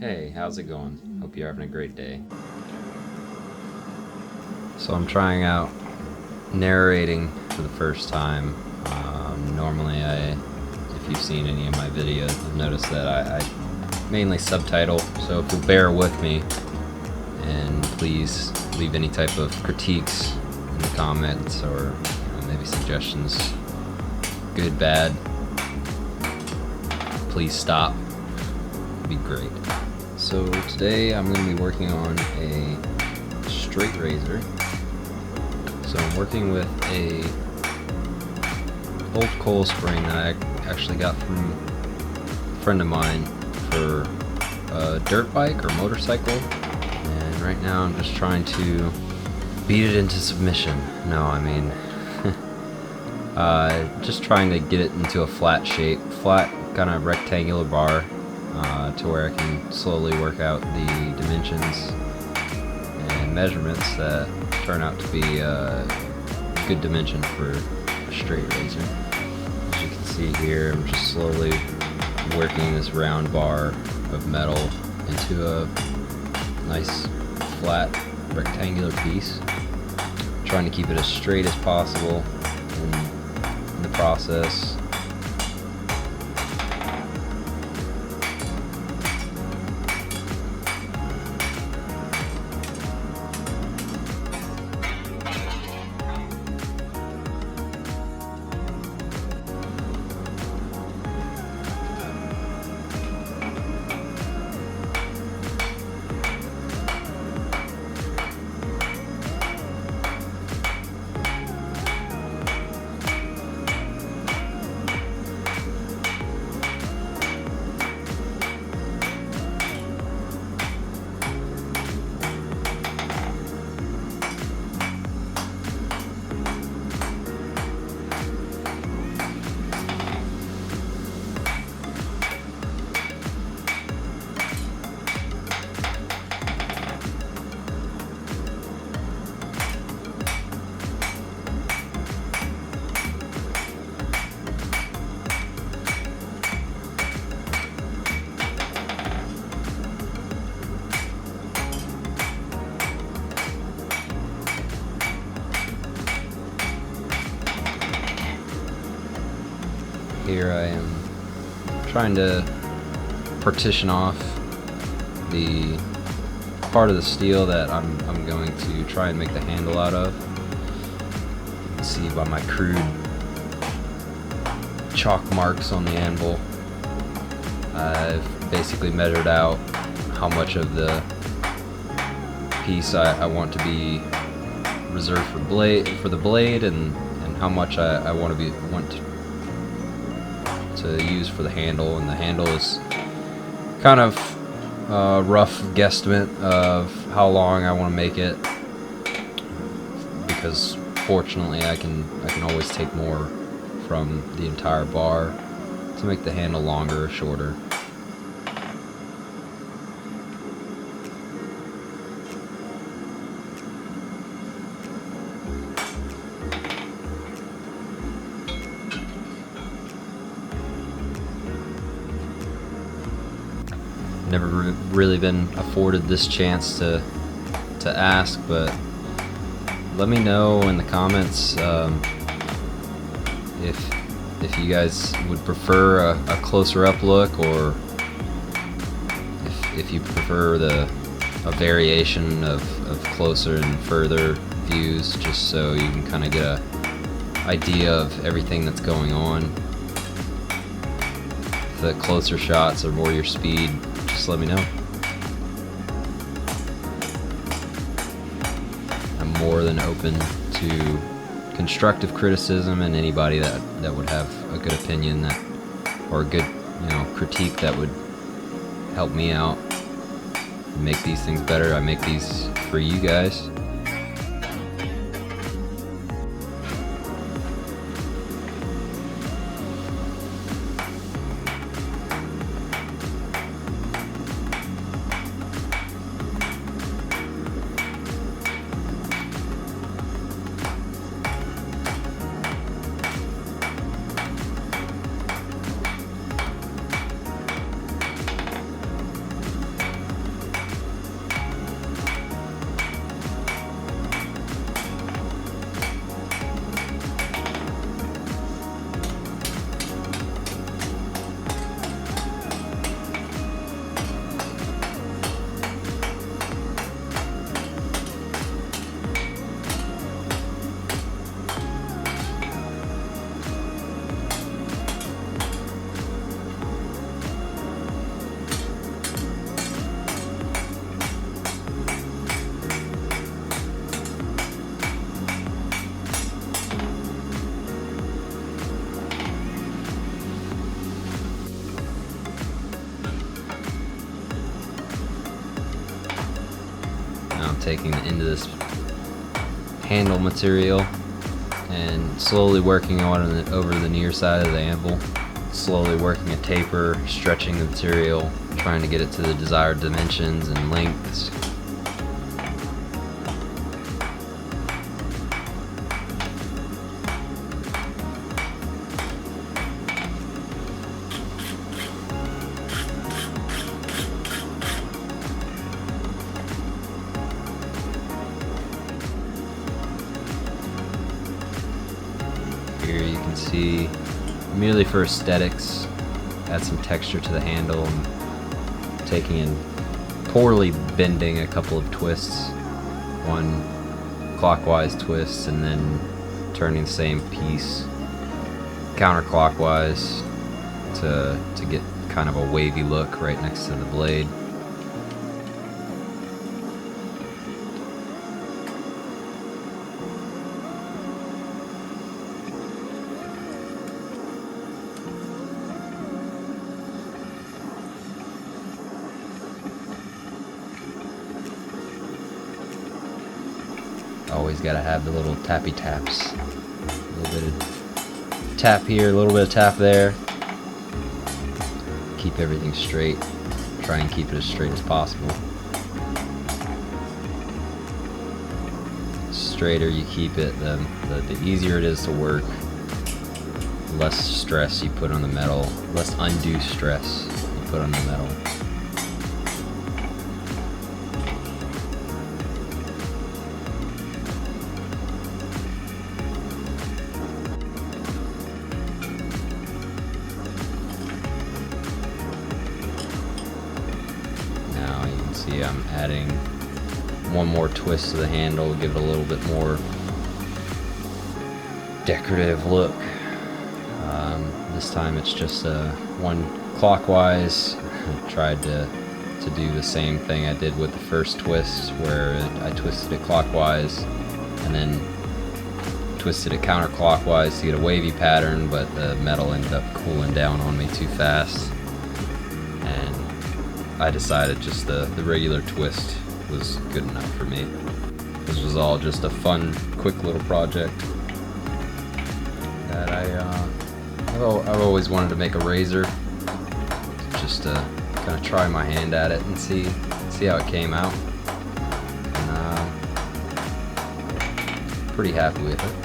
Hey, how's it going? Hope you're having a great day. So I'm trying out narrating for the first time. Normally if you've seen any of my videos, you've noticed that I mainly subtitle, so if you'll bear with me, and please leave any type of critiques in the comments, or maybe suggestions, good, bad, please stop. It'd be great. So today I'm going to be working on a straight razor. So I'm working with a old coil spring that I actually got from a friend of mine for a dirt bike or motorcycle, and right now I'm just trying to beat it into submission. No, I mean just trying to get it into a flat shape, flat kind of rectangular bar, to where I can slowly work out the dimensions and measurements that turn out to be a good dimension for a straight razor. As you can see here, I'm just slowly working this round bar of metal into a nice flat rectangular piece, trying to keep it as straight as possible in the process. Here I am trying to partition off the part of the steel that I'm going to try and make the handle out of. You can see by my crude chalk marks on the anvil, I've basically measured out how much of the piece I want to be reserved for the blade, and how much I want to use for the handle. And the handle is kind of a rough guesstimate of how long I want to make it, because fortunately I can always take more from the entire bar to make the handle longer or shorter. Never really been afforded this chance to ask, but let me know in the comments if you guys would prefer a closer up look, or if you prefer a variation of closer and further views, just so you can kind of get a idea of everything that's going on. If the closer shots are more your speed, just let me know. I'm more than open to constructive criticism, and anybody that would have a good opinion or a good critique that would help me out and make these things better. I make these for you guys. taking the end of this handle material and slowly working on it over the near side of the anvil, slowly working a taper, stretching the material, trying to get it to the desired dimensions and lengths. Here you can see, merely for aesthetics, add some texture to the handle, and taking and poorly bending a couple of twists, one clockwise twist and then turning the same piece counterclockwise to get kind of a wavy look right next to the blade. Always gotta have the little tappy taps. A little bit of tap here, a little bit of tap there. Keep everything straight. Try and keep it as straight as possible. The straighter you keep it, the easier it is to work. The less stress you put on the metal, less undue stress you put on the metal. See, I'm adding one more twist to the handle, give it a little bit more decorative look. This time it's just one clockwise. I tried to do the same thing I did with the first twist, where I twisted it clockwise and then twisted it counterclockwise to get a wavy pattern, but the metal ended up cooling down on me too fast. I decided just the regular twist was good enough for me. This was all just a fun, quick little project that I've always wanted to make a razor, just to kind of try my hand at it and see how it came out. And pretty happy with it.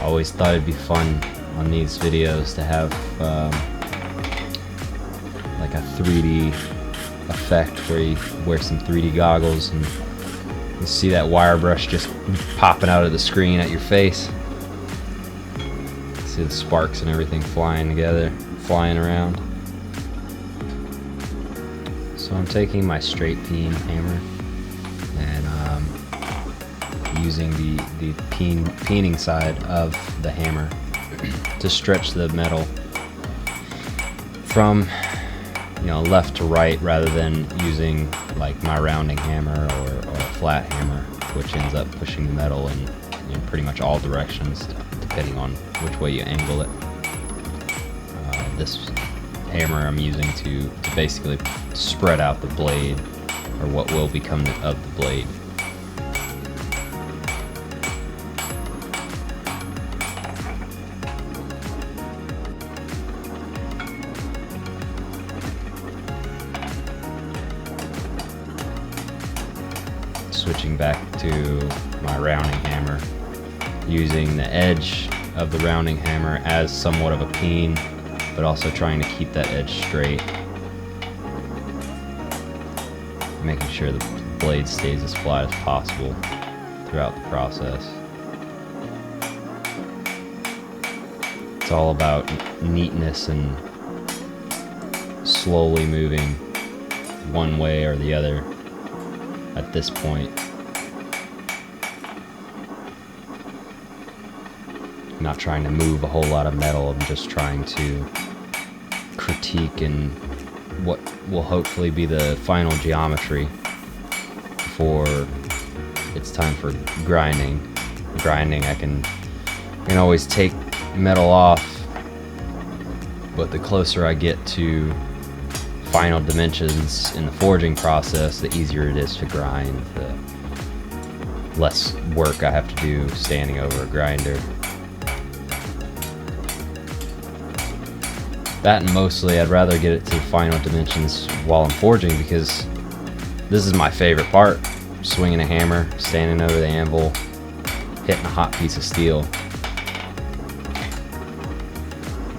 Always thought it'd be fun on these videos to have like a 3D effect where you wear some 3D goggles and you see that wire brush just popping out of the screen at your face. See the sparks and everything flying together, flying around. So I'm taking my straight peen hammer and using the peening side of the hammer to stretch the metal from left to right, rather than using like my rounding hammer or a flat hammer, which ends up pushing the metal in pretty much all directions depending on which way you angle it. This hammer I'm using to basically spread out the blade, or what will become of the blade. Switching back to my rounding hammer, using the edge of the rounding hammer as somewhat of a peen, but also trying to keep that edge straight, making sure the blade stays as flat as possible throughout the process. It's all about neatness and slowly moving one way or the other at this point. I'm not trying to move a whole lot of metal, I'm just trying to critique and what will hopefully be the final geometry before it's time for grinding. Grinding, I can always take metal off, but the closer I get to final dimensions in the forging process, the easier it is to grind, the less work I have to do standing over a grinder. That, and mostly I'd rather get it to final dimensions while I'm forging, because this is my favorite part. Swinging a hammer, standing over the anvil, hitting a hot piece of steel.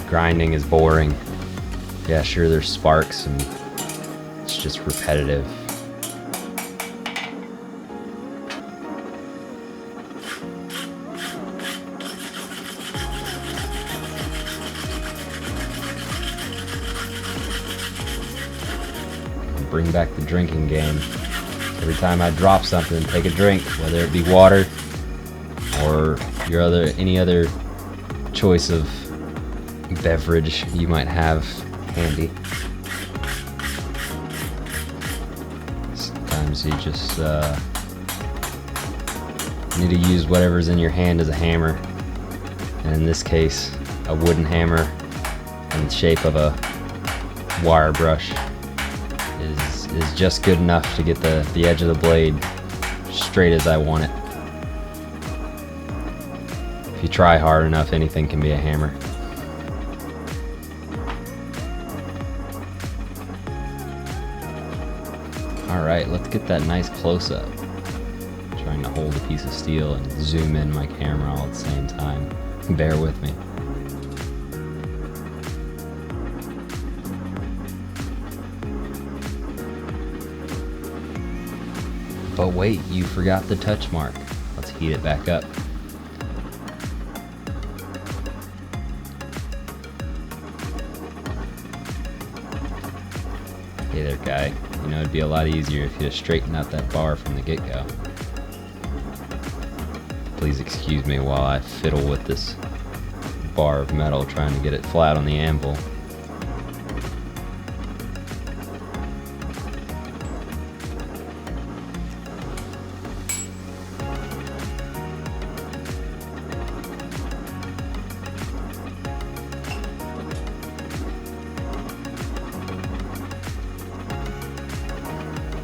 Grinding is boring. Yeah, sure, there's sparks and it's just repetitive. Bring back the drinking game. Every time I drop something, take a drink, whether it be water or any other choice of beverage you might have handy. Sometimes you just need to use whatever's in your hand as a hammer, and in this case, a wooden hammer in the shape of a wire brush is just good enough to get the edge of the blade straight as I want it. If you try hard enough, anything can be a hammer. Alright, let's get that nice close-up. Trying to hold a piece of steel and zoom in my camera all at the same time. Bear with me. But wait, you forgot the touch mark. Let's heat it back up. Hey there, guy. You know, it'd be a lot easier if you just straightened out that bar from the get-go. Please excuse me while I fiddle with this bar of metal trying to get it flat on the anvil.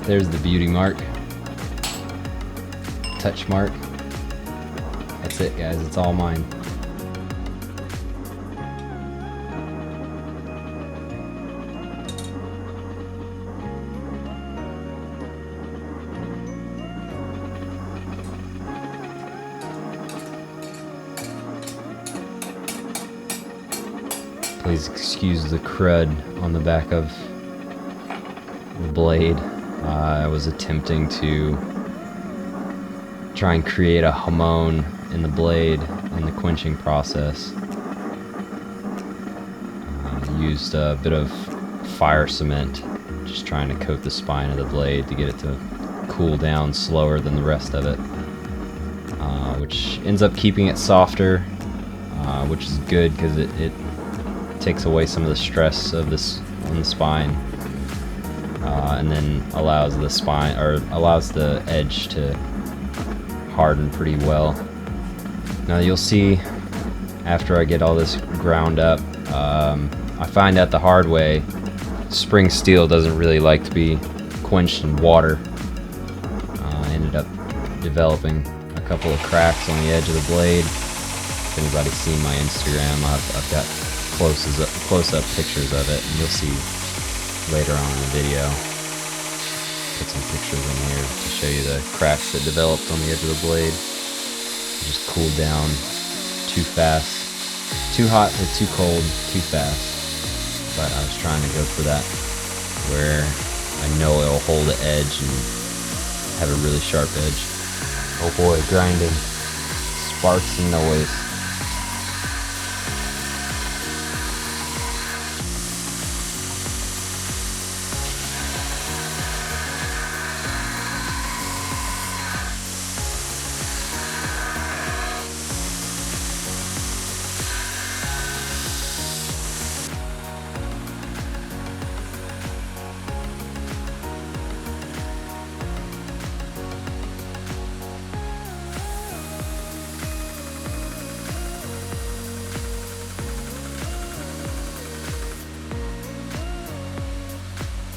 There's the beauty mark. Touch mark. That's it, guys. It's all mine. Please excuse the crud on the back of the blade. I was attempting to try and create a hamon in the blade in the quenching process. Used a bit of fire cement, just trying to coat the spine of the blade to get it to cool down slower than the rest of it, which ends up keeping it softer, which is good because it takes away some of the stress of this on the spine. And then allows the edge to harden pretty well. Now you'll see after I get all this ground up, I find out the hard way, spring steel doesn't really like to be quenched in water. I ended up developing a couple of cracks on the edge of the blade. If anybody's seen my Instagram, I've got close-up pictures of it, and you'll see later on in the video. Put some pictures in here to show you the cracks that developed on the edge of the blade. It just cooled down too fast. Too hot or too cold, too fast. But I was trying to go for that where I know it'll hold the edge and have a really sharp edge. Oh boy, grinding. Sparks and noise.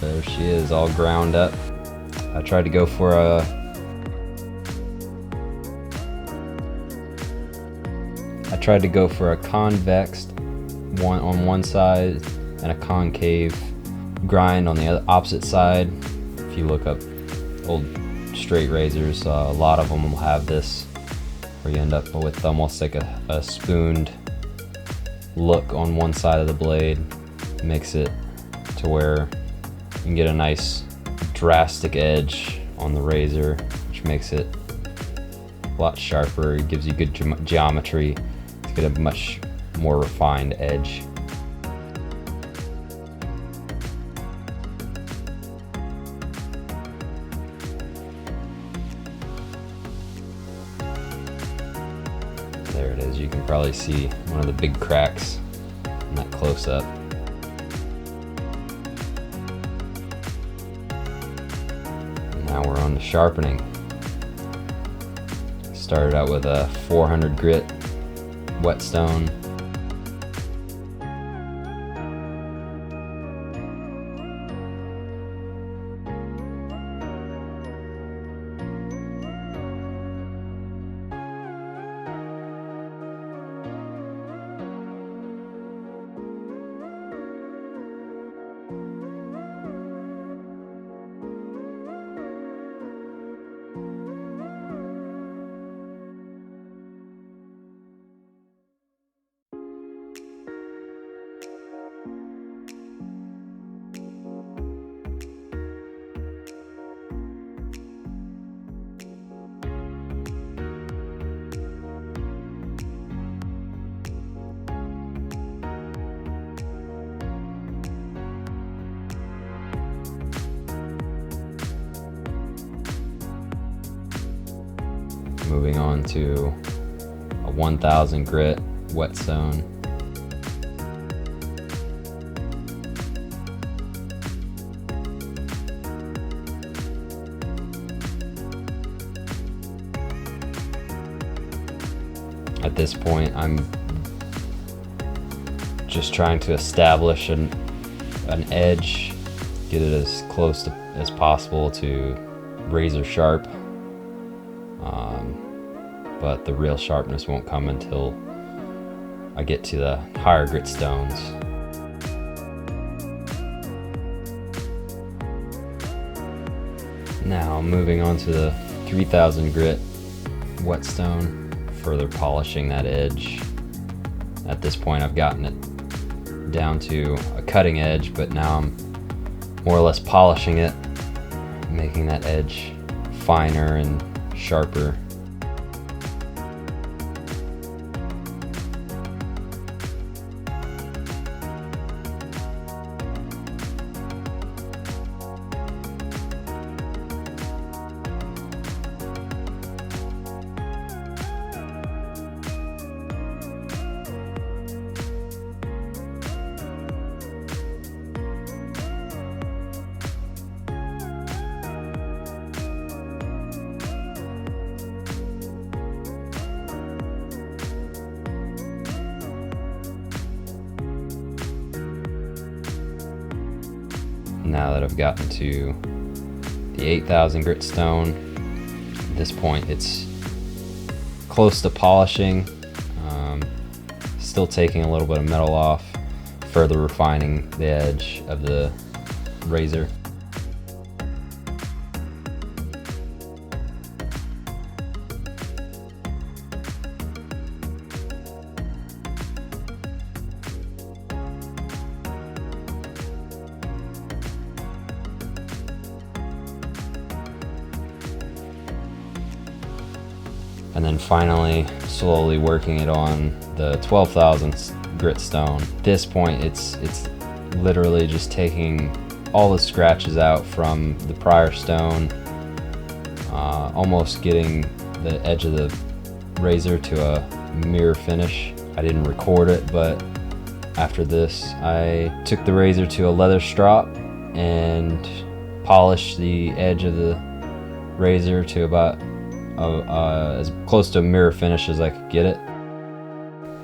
There she is, all ground up. I tried to go for a convex one on one side and a concave grind on the opposite side. If you look up old straight razors, a lot of them will have this, where you end up with almost like a spooned look on one side of the blade. Makes it to where you can get a nice drastic edge on the razor, which makes it a lot sharper. It gives you good geometry to get a much more refined edge. There it is. You can probably see one of the big cracks in that close-up. Now we're on to sharpening. Started out with a 400 grit whetstone. Moving on to a 1000 grit whetstone. At this point, I'm just trying to establish an edge, get it as close to, as possible to razor sharp. But the real sharpness won't come until I get to the higher grit stones. Now moving on to the 3000 grit whetstone, further polishing that edge. At this point I've gotten it down to a cutting edge, but now I'm more or less polishing it, making that edge finer and sharper. Now that I've gotten to the 8000 grit stone, at this point it's close to polishing, still taking a little bit of metal off, further refining the edge of the razor. And then finally slowly working it on the 12,000 grit stone. At this point it's literally just taking all the scratches out from the prior stone, almost getting the edge of the razor to a mirror finish. I didn't record it, but after this I took the razor to a leather strop and polished the edge of the razor to about as close to a mirror finish as I could get it.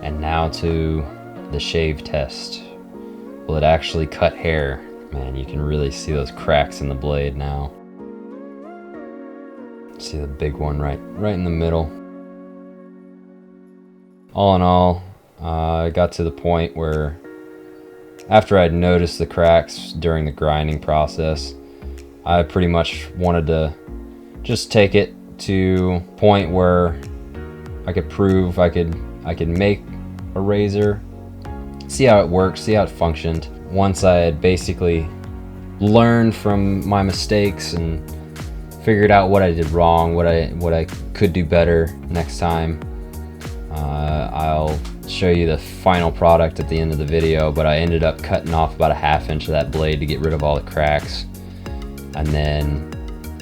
And now to the shave test. Will it actually cut hair? Man, you can really see those cracks in the blade now. See the big one right in the middle. All in all, I got to the point where after I'd noticed the cracks during the grinding process, I pretty much wanted to just take it to a point where I could prove I could make a razor, see how it works, see how it functioned. Once I had basically learned from my mistakes and figured out what I did wrong, what I could do better next time, I'll show you the final product at the end of the video. But I ended up cutting off about a 1/2 inch of that blade to get rid of all the cracks, and then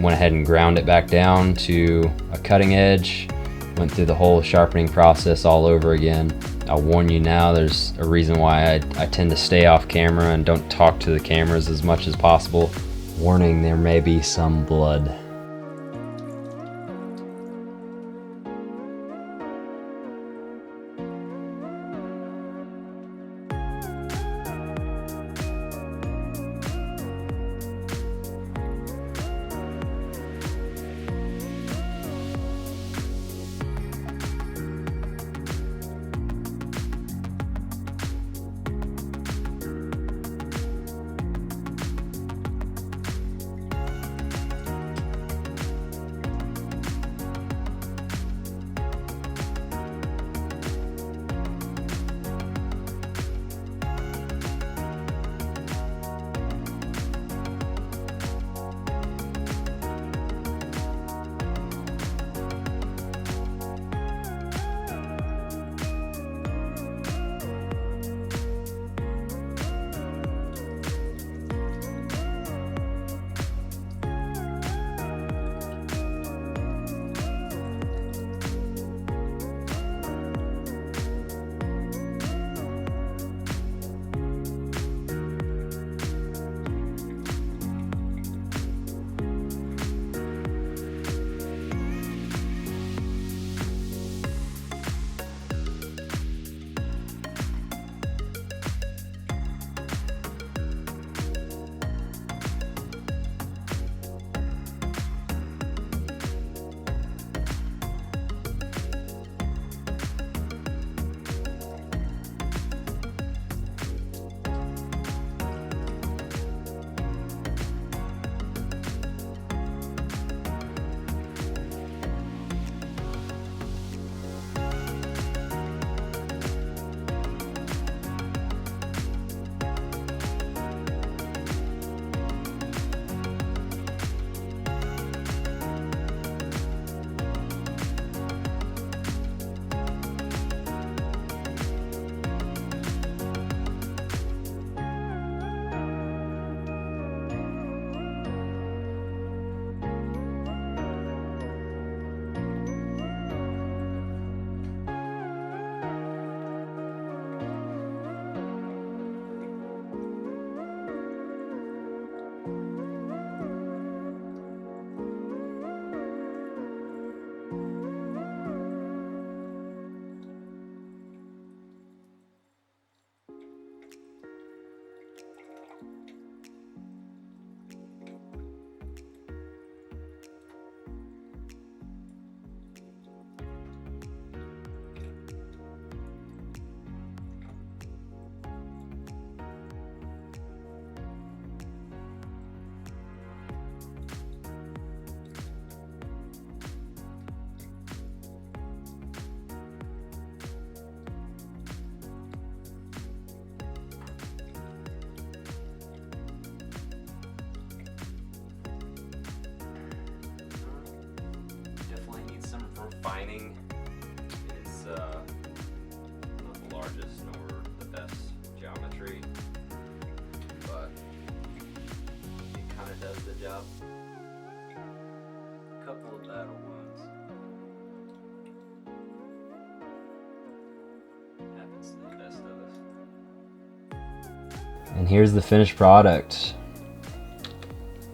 went ahead and ground it back down to a cutting edge. Went through the whole sharpening process all over again. I'll warn you now, there's a reason why I tend to stay off camera and don't talk to the cameras as much as possible. Warning, there may be some blood. Refining. It's not the largest nor the best geometry, but it kind of does the job. A couple of battle wounds. Happens to the best of us. And here's the finished product.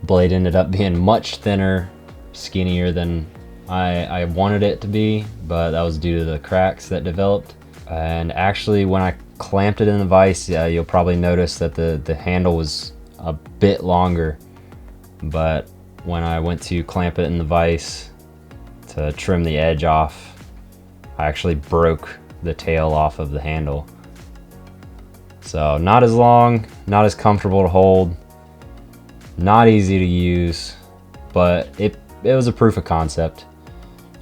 Blade ended up being much thinner, skinnier than I wanted it to be, but that was due to the cracks that developed. And actually, when I clamped it in the vise, you'll probably notice that the handle was a bit longer, but when I went to clamp it in the vise to trim the edge off, I actually broke the tail off of the handle. So not as long, not as comfortable to hold, not easy to use, but it was a proof of concept.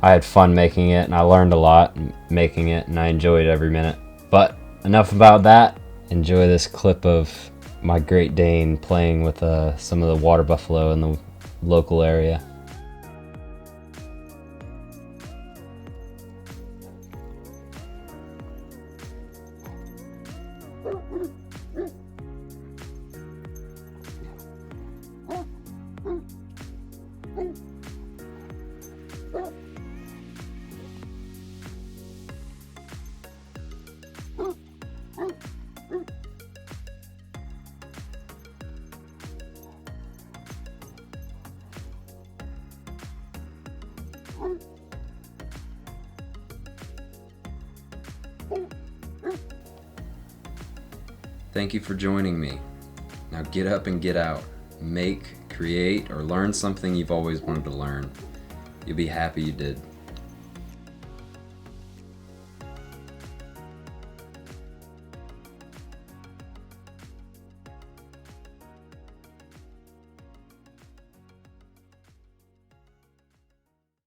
I had fun making it, and I learned a lot making it, and I enjoyed every minute. But enough about that. Enjoy this clip of my Great Dane playing with some of the water buffalo in the local area. Thank you for joining me. Now get up and get out. Make, create, or learn something you've always wanted to learn. You'll be happy you did.